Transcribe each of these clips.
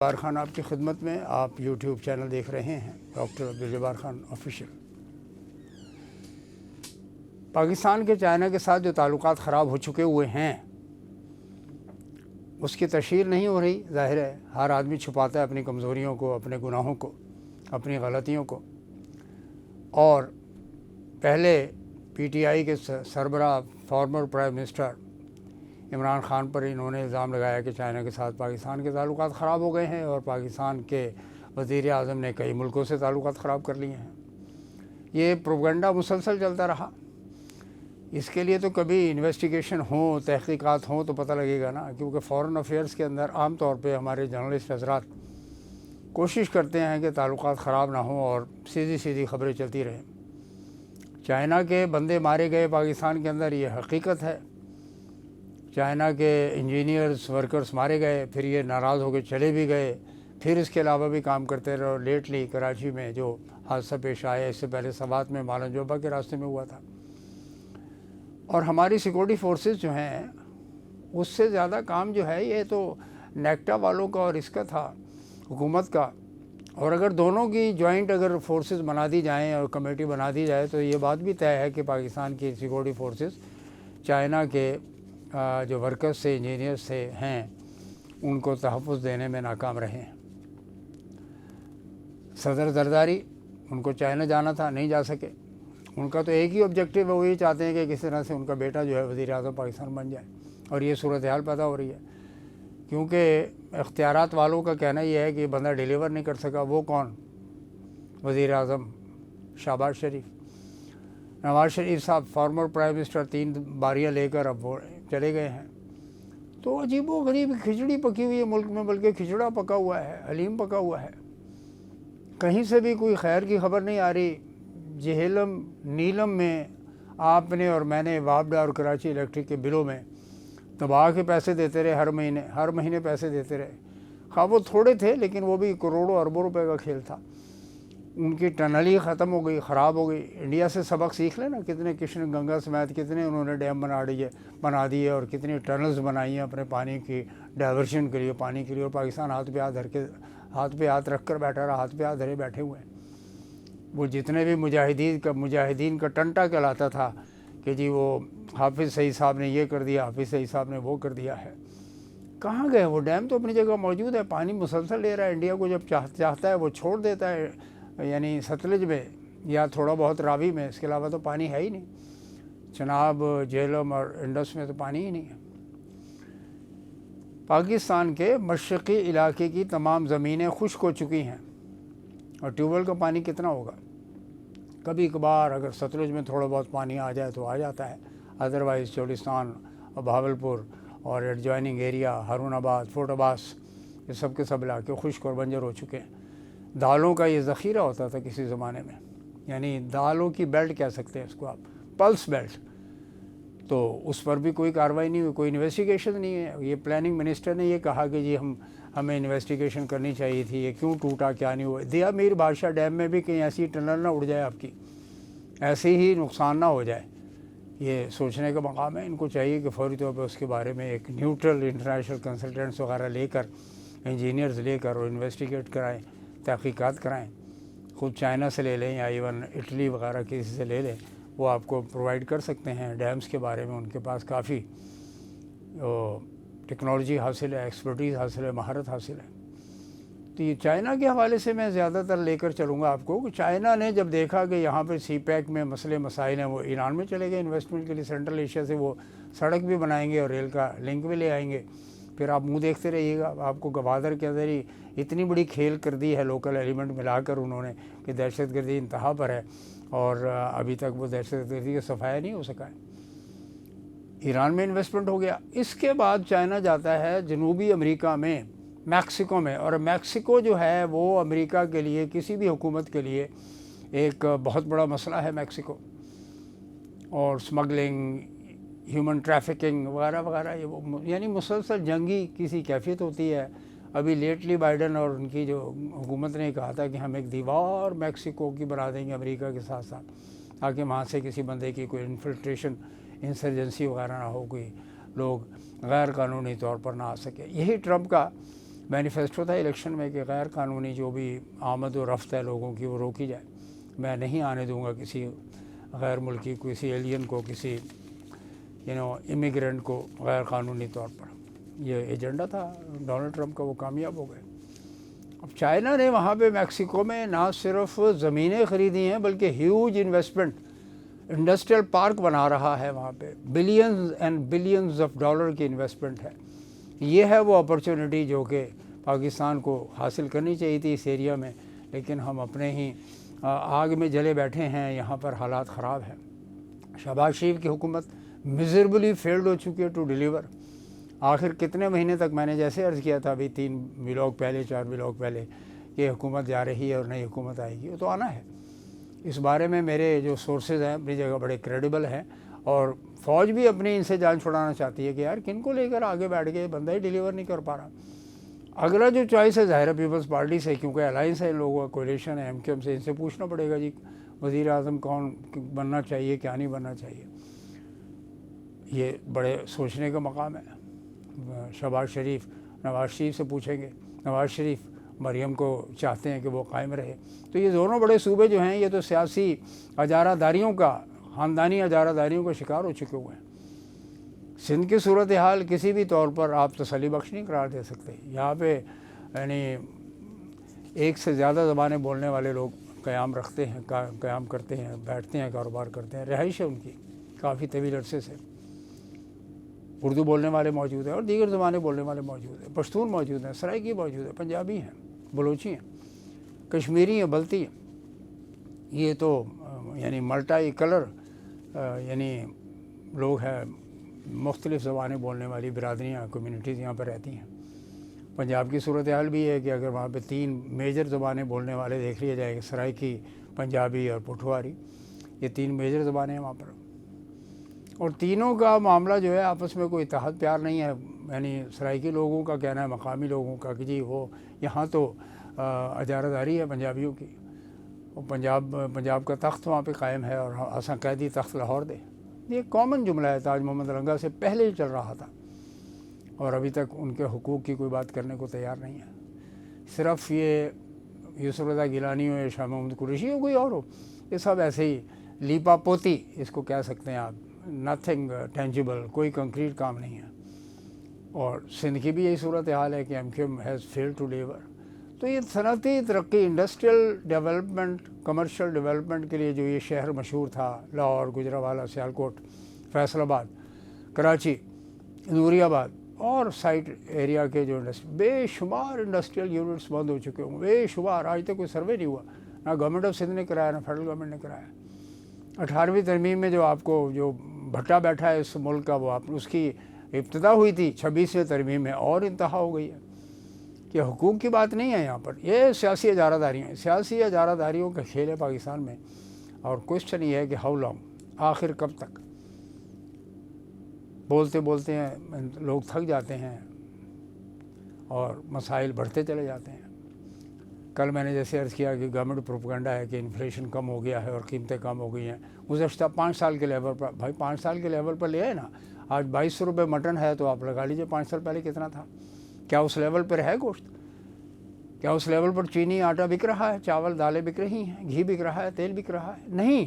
جبار خان آپ کی خدمت میں. آپ یوٹیوب چینل دیکھ رہے ہیں ڈاکٹر عبدالجبار خان آفیشیل. پاکستان کے چائنا کے ساتھ جو تعلقات خراب ہو چکے ہوئے ہیں اس کی تشہیر نہیں ہو رہی. ظاہر ہے ہر آدمی چھپاتا ہے اپنی کمزوریوں کو، اپنے گناہوں کو، اپنی غلطیوں کو. اور پہلے پی ٹی آئی کے سربراہ former prime minister Imran Khan پر انہوں نے الزام لگایا کہ چائنا کے ساتھ پاکستان کے تعلقات خراب ہو گئے ہیں، اور پاکستان کے وزیر اعظم نے کئی ملکوں سے تعلقات خراب کر لیے ہیں. یہ پروپیگنڈا مسلسل چلتا رہا. اس کے لیے تو کبھی انویسٹیگیشن ہوں، تحقیقات ہوں تو پتہ لگے گا نا. کیونکہ فارن افیئرس کے اندر عام طور پہ ہمارے جرنلسٹ حضرات کوشش کرتے ہیں کہ تعلقات خراب نہ ہوں اور سیدھی سیدھی خبریں چلتی رہیں. چائنا کے بندے مارے گئے پاکستان کے اندر، یہ حقیقت ہے. چائنا کے انجینئرز ورکرز مارے گئے، پھر یہ ناراض ہو کے چلے بھی گئے، پھر اس کے علاوہ بھی کام کرتے رہے. اور لیٹلی کراچی میں جو حادثہ پیش آیا، اس سے پہلے سوات میں مالن جوبہ کے راستے میں ہوا تھا. اور ہماری سیکورٹی فورسز جو ہیں اس سے زیادہ کام جو ہے یہ تو نیکٹا والوں کا اور اس کا تھا، حکومت کا. اور اگر دونوں کی جوائنٹ اگر فورسز بنا دی جائیں اور کمیٹی بنا دی جائے تو یہ بات بھی طے ہے کہ پاکستان کی سیکورٹی فورسز چائنا کے جو ورکرز سے، انجینئرز سے ہیں، ان کو تحفظ دینے میں ناکام رہے ہیں. صدر زرداری ان کو چائنا جانا تھا، نہیں جا سکے. ان کا تو ایک ہی آبجیکٹو ہے، وہ یہ چاہتے ہیں کہ کس طرح سے ان کا بیٹا جو ہے وزیر اعظم پاکستان بن جائے. اور یہ صورتحال پیدا ہو رہی ہے کیونکہ اختیارات والوں کا کہنا یہ ہے کہ یہ بندہ ڈیلیور نہیں کر سکا. وہ کون؟ وزیر اعظم شہباز شریف. نواز شریف صاحب فارمر پرائم منسٹر 3 باریاں لے کر اب وہ چلے گئے ہیں. تو عجیب و غریب کھچڑی پکی ہوئی ہے ملک میں، بلکہ کھچڑا پکا ہوا ہے، حلیم پکا ہوا ہے. کہیں سے بھی کوئی خیر کی خبر نہیں آ رہی. جہلم نیلم میں آپ نے اور میں نے وابڈا اور کراچی الیکٹرک کے بلوں میں دبا کے پیسے دیتے رہے، ہر مہینے پیسے دیتے رہے. خواہ وہ تھوڑے تھے لیکن وہ بھی کروڑوں اربوں روپے کا کھیل تھا. ان کی ٹنل ہی ختم ہو گئی، خراب ہو گئی. انڈیا سے سبق سیکھ لیں نا، کتنے کشن گنگا سمیت کتنے انہوں نے ڈیم بنا دیے اور کتنی ٹنلز بنائی ہیں اپنے پانی کی ڈائیورشن کے لیے، پانی کے لیے. اور پاکستان ہاتھ پہ ہاتھ رکھ کر بیٹھا رہا، ہاتھ پہ ہاتھ دھرے بیٹھے ہوئے ہیں. وہ جتنے بھی مجاہدین کا ٹنٹا کہلاتا تھا کہ جی وہ حافظ سعید صاحب نے یہ کر دیا، حافظ سعید صاحب نے وہ کر دیا ہے، کہاں گئے؟ وہ ڈیم تو اپنی جگہ موجود ہے، پانی مسلسل لے رہا ہے. انڈیا کو جب چاہتا ہے وہ چھوڑ دیتا ہے، یعنی ستلج میں یا تھوڑا بہت راوی میں. اس کے علاوہ تو پانی ہے ہی نہیں. چناب، جہلم اور انڈس میں تو پانی ہی نہیں ہے. پاکستان کے مشرقی علاقے کی تمام زمینیں خشک ہو چکی ہیں. اور ٹیوب ویل کا پانی کتنا ہوگا؟ کبھی کبھار اگر ستلج میں تھوڑا بہت پانی آ جائے تو آ جاتا ہے. ادروائز چوڑستان اور بہاولپور اور ایڈجوائننگ ایریا، ہارون آباد، فورٹ عباس، یہ سب کے سب علاقے خشک اور بنجر ہو چکے ہیں. دالوں کا یہ ذخیرہ ہوتا تھا کسی زمانے میں، یعنی دالوں کی بیلٹ کہہ سکتے ہیں اس کو آپ، پلس بیلٹ. تو اس پر بھی کوئی کارروائی نہیں ہوئی، کوئی انویسٹیگیشن نہیں ہے. یہ پلاننگ منسٹر نے یہ کہا کہ جی ہمیں انویسٹیگیشن کرنی چاہیے تھی، یہ کیوں ٹوٹا، کیا نہیں ہوا. دیا میر بادشاہ ڈیم میں بھی کہیں ایسی ٹنل نہ اڑ جائے آپ کی، ایسے ہی نقصان نہ ہو جائے. یہ سوچنے کا مقام ہے. ان کو چاہیے کہ فوری طور پہ اس کے بارے میں ایک نیوٹرل انٹرنیشنل کنسلٹنٹس وغیرہ لے کر، انجینئرز لے کر اور انویسٹیگیٹ کرائیں، تحقیقات کرائیں. خود چائنا سے لے لیں یا ایون اٹلی وغیرہ کسی سے لے لیں، وہ آپ کو پرووائڈ کر سکتے ہیں. ڈیمز کے بارے میں ان کے پاس کافی ٹیکنالوجی حاصل ہے، ایکسپرٹیز حاصل ہے، مہارت حاصل ہے. تو یہ چائنا کے حوالے سے میں زیادہ تر لے کر چلوں گا آپ کو کہ چائنا نے جب دیکھا کہ یہاں پہ سی پیک میں مسائل ہیں، وہ ایران میں چلے گئے انویسٹمنٹ کے لیے. سینٹرل ایشیا سے وہ سڑک بھی بنائیں گے اور ریل کا لنک بھی لے آئیں گے. پھر آپ منہ دیکھتے رہیے گا. آپ کو گوادر کے اندر ہی اتنی بڑی کھیل کر دی ہے لوکل ایلیمنٹ ملا کر انہوں نے کہ دہشت گردی انتہا پر ہے، اور ابھی تک وہ دہشت گردی کا صفایا نہیں ہو سکا ہے. ایران میں انویسٹمنٹ ہو گیا. اس کے بعد چائنا جاتا ہے جنوبی امریکہ میں، میکسیکو میں. اور میکسیکو جو ہے وہ امریکہ کے لیے، کسی بھی حکومت کے لیے ایک بہت بڑا مسئلہ ہے میکسیکو. اور سمگلنگ، ہیومن ٹریفکنگ وغیرہ وغیرہ، یعنی مسلسل جنگی کسی کیفیت ہوتی ہے. ابھی لیٹلی بائیڈن اور ان کی جو حکومت نے کہا تھا کہ ہم ایک دیوار میکسیکو کی بنا دیں گے امریکہ کے ساتھ ساتھ، تاکہ وہاں سے کسی بندے کی کوئی انفلٹریشن، انسرجنسی وغیرہ نہ ہو، کوئی لوگ غیر قانونی طور پر نہ آ سکے. یہی ٹرمپ کا مینیفیسٹو تھا الیکشن میں کہ غیر قانونی جو بھی آمد و رفت ہے لوگوں کی وہ روکی جائے، میں نہیں آنے دوں گا کسی غیر ملکی، کسی ایلین کو، کسی امیگرینٹ کو غیر قانونی طور پر۔ یہ ایجنڈا تھا ڈونلڈ ٹرمپ کا، وہ کامیاب ہو گئے۔ اب چائنا نے وہاں پہ میکسیکو میں نہ صرف زمینیں خریدی ہیں بلکہ ہیوج انویسٹمنٹ، انڈسٹریل پارک بنا رہا ہے وہاں پہ، billions and billions of dollar کی انویسٹمنٹ ہے۔ یہ ہے وہ اپرچونٹی جو کہ پاکستان کو حاصل کرنی چاہیے تھی اس ایریا میں، لیکن ہم اپنے ہی آگ میں جلے بیٹھے ہیں، یہاں پر حالات خراب ہیں۔ شہباز شریف کی حکومت میزربلی فیلڈ ہو چکی ہے ٹو ڈیلیور۔ آخر کتنے مہینے تک، میں نے جیسے عرض کیا تھا ابھی 3 ولاگ پہلے 4 ولاگ پہلے، کہ حکومت جا رہی ہے اور نئی حکومت آئے گی، وہ تو آنا ہے۔ اس بارے میں میرے جو سورسز ہیں اپنی جگہ بڑے کریڈیبل ہیں، اور فوج بھی اپنی ان سے جان چھڑانا چاہتی ہے کہ یار کن کو لے کر آگے بیٹھ گئے، بندہ ہی ڈیلیور نہیں کر پا رہا۔ اگلا جو چوائس ہے ظاہر ہے پیپلز پارٹی سے، کیونکہ الائنس ہے ان لوگوں کا، کولیشن ہے MQM سے، ان سے پوچھنا پڑے گا جی وزیر اعظم کون بننا چاہیے، کیا نہیں بننا چاہیے۔ یہ بڑے سوچنے کا مقام ہے۔ شہباز شریف نواز شریف سے پوچھیں گے، نواز شریف مریم کو چاہتے ہیں کہ وہ قائم رہے، تو یہ دونوں بڑے صوبے جو ہیں یہ تو سیاسی اجارہ داریوں کا، خاندانی اجارہ داریوں کا شکار ہو چکے ہوئے ہیں۔ سندھ کی صورتحال کسی بھی طور پر آپ تسلی بخش نہیں قرار دے سکتے۔ یہاں پہ یعنی ایک سے زیادہ زبانیں بولنے والے لوگ قیام رکھتے ہیں، قیام کرتے ہیں، بیٹھتے ہیں، کاروبار کرتے ہیں، رہائش ہے ان کی کافی طویل عرصے سے۔ اردو بولنے والے موجود ہیں اور دیگر زبانیں بولنے والے موجود ہیں، پشتون موجود ہیں، سرائکی موجود ہیں، پنجابی ہیں، بلوچی ہیں، کشمیری ہیں، بلتی ہیں۔ یہ تو یعنی ملٹائی کلر یعنی لوگ ہیں، مختلف زبانیں بولنے والی برادریاں، کمیونٹیز یہاں پر رہتی ہیں۔ پنجاب کی صورتحال بھی ہے کہ اگر وہاں پہ 3 میجر زبانیں بولنے والے دیکھ لیا جائے، سرائکی، پنجابی اور پٹھواری، یہ 3 میجر زبانیں ہیں وہاں پر، اور تینوں کا معاملہ جو ہے آپس میں کوئی اتحاد پیار نہیں ہے۔ یعنی سرائکی لوگوں کا کہنا ہے، مقامی لوگوں کا، کہ جی وہ یہاں تو اجارہ داری ہے پنجابیوں کی، اور پنجاب کا تخت وہاں پہ قائم ہے اور اساں قیدی تخت لاہور دے۔ یہ کامن جملہ ہے، تاج محمد رنگا سے پہلے ہی چل رہا تھا، اور ابھی تک ان کے حقوق کی کوئی بات کرنے کو تیار نہیں ہے۔ صرف یہ یوسف رضا گیلانی ہو یا شاہ محمود قریشی ہو، کوئی اور ہو، یہ سب ایسے ہی لیپا پوتی اس کو کہہ سکتے ہیں آپ، نتھنگ ٹینجیبل، کوئی کنکریٹ کام نہیں ہے۔ اور سندھ کی بھی یہی صورتحال ہے کہ MQM has failed to deliver. تو یہ صنعتی ترقی، انڈسٹریل ڈیولپمنٹ، کمرشل ڈیولپمنٹ کے لیے جو یہ شہر مشہور تھا، لاہور، گجرانوالہ، سیالکوٹ، فیصل آباد، کراچی، نوری آباد اور سائٹ ایریا کے جو بے شمار انڈسٹریل یونٹس بند ہو چکے ہوں، بے شمار۔ آج تک کوئی سروے نہیں ہوا، نہ گورنمنٹ آف سندھ نے کرایا، نہ فیڈرل گورنمنٹ نے کرایا۔ 18ویں ترمیم میں جو آپ کو جو بھٹا بیٹھا ہے اس ملک کا، وہ آپ اس کی ابتدا ہوئی تھی 26ویں ترمیم میں، اور انتہا ہو گئی ہے کہ حقوق کی بات نہیں ہے یہاں پر، یہ سیاسی اجارہ داریاں ہیں، سیاسی اجارہ داریوں کا کھیل ہے پاکستان میں۔ اور کوشچن یہ ہے کہ ہاؤ لانگ، آخر کب تک؟ بولتے بولتے ہیں لوگ تھک جاتے ہیں اور مسائل بڑھتے چلے جاتے ہیں۔ کل میں نے جیسے عرض کیا کہ گورنمنٹ پروپیگنڈا ہے کہ انفلیشن کم ہو گیا ہے اور قیمتیں کم ہو گئی ہیں گزشتہ 5 سال کے لیول پر۔ بھائی 5 سال کے لیول پر لے آئے نا، آج 2200 روپے مٹن ہے تو آپ لگا لیجئے 5 سال پہلے کتنا تھا۔ کیا اس لیول پر ہے گوشت؟ کیا اس لیول پر چینی، آٹا بک رہا ہے، چاول، دالیں بک رہی ہیں، گھی بک رہا ہے، تیل بک رہا ہے؟ نہیں۔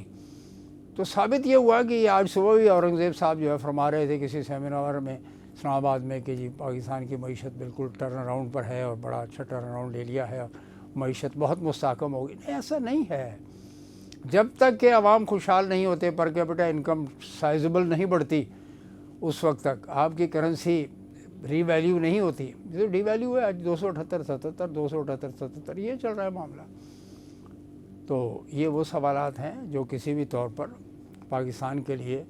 تو ثابت یہ ہوا کہ آج صبح بھی اورنگزیب صاحب جو ہے فرما رہے تھے کسی سیمینار میں اسلام آباد میں کہ جی پاکستان کی معیشت بالکل ٹرن اراؤنڈ پر ہے اور بڑا اچھا ٹرن اراؤنڈ لے لیا ہے اور معیشت بہت مستحکم ہوگی۔ نہیں، ایسا نہیں ہے۔ جب تک کہ عوام خوشحال نہیں ہوتے، پر کیپٹا انکم سائزبل نہیں بڑھتی، اس وقت تک آپ کی کرنسی ری ویلیو نہیں ہوتی۔ جو ڈی ویلیو ہے آج 278 278 یہ چل رہا ہے معاملہ۔ تو یہ وہ سوالات ہیں جو کسی بھی طور پر پاکستان کے لیے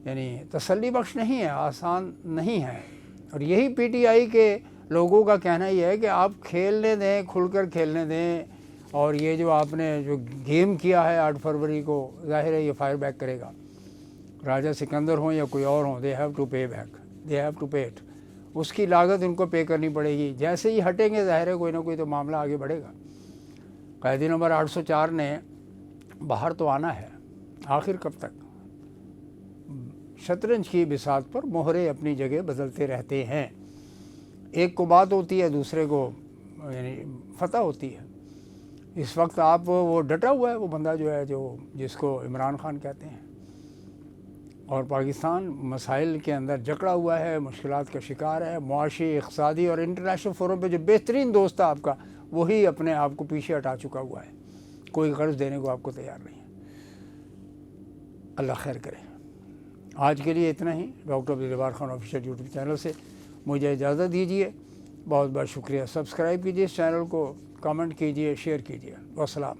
یعنی تسلی بخش نہیں ہے، آسان نہیں ہے۔ اور یہی PTI کے لوگوں کا کہنا یہ ہے کہ آپ کھیلنے دیں، کھل کر کھیلنے دیں، اور یہ جو آپ نے جو گیم کیا ہے 8 فروری کو، ظاہر ہے یہ فائر بیک کرے گا۔ راجہ سکندر ہوں یا کوئی اور ہوں، they have to pay back, they have to pay it. اس کی لاگت ان کو پے کرنی پڑے گی۔ جیسے ہی ہٹیں گے ظاہر ہے کوئی نہ کوئی تو معاملہ آگے بڑھے گا۔ قیدی نمبر 804 نے باہر تو آنا ہے، آخر کب تک؟ شطرنج کی بساط پر مہرے اپنی جگہ بدلتے رہتے ہیں۔ ایک کو بات ہوتی ہے دوسرے کو یعنی فتح ہوتی ہے. اس وقت آپ وہ ڈٹا ہوا ہے وہ بندہ جو ہے جس کو عمران خان کہتے ہیں, اور پاکستان مسائل کے اندر جکڑا ہوا ہے, مشکلات کا شکار ہے. معاشی, اقتصادی اور انٹرنیشنل فورم پہ جو بہترین دوست تھا آپ کا, وہی اپنے آپ کو پیچھے ہٹا چکا ہوا ہے, کوئی قرض دینے کو آپ کو تیار نہیں ہے. اللہ خیر کرے. آج کے لیے اتنا ہی. Doctor Abdul Jabbar Khan official YouTube channel سے مجھے اجازت دیجیے. بہت بہت شکریہ. سبسکرائب کیجیے اس چینل کو, کمنٹ کیجیے, شیئر کیجیے. والسلام.